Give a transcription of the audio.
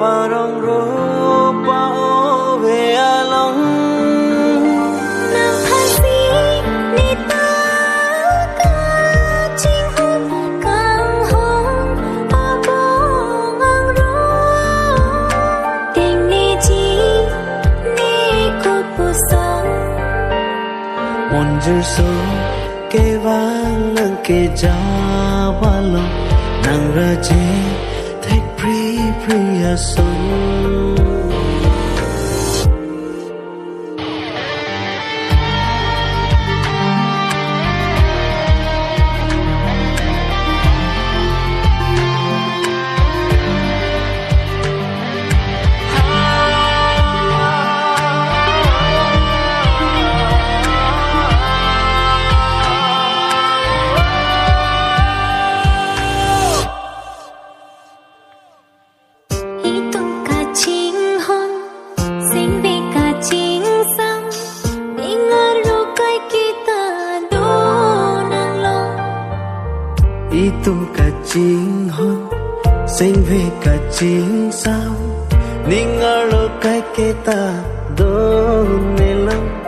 Parang ropa o ve along nang hasi nita ka ching hon kang hong abong ang ro ting ni chi ni ko pusong monjur so ke walang ke jawalo nang raje take priya song itung ka ching hon sinh về ka ching sao ning alo kai ke ta do ne lang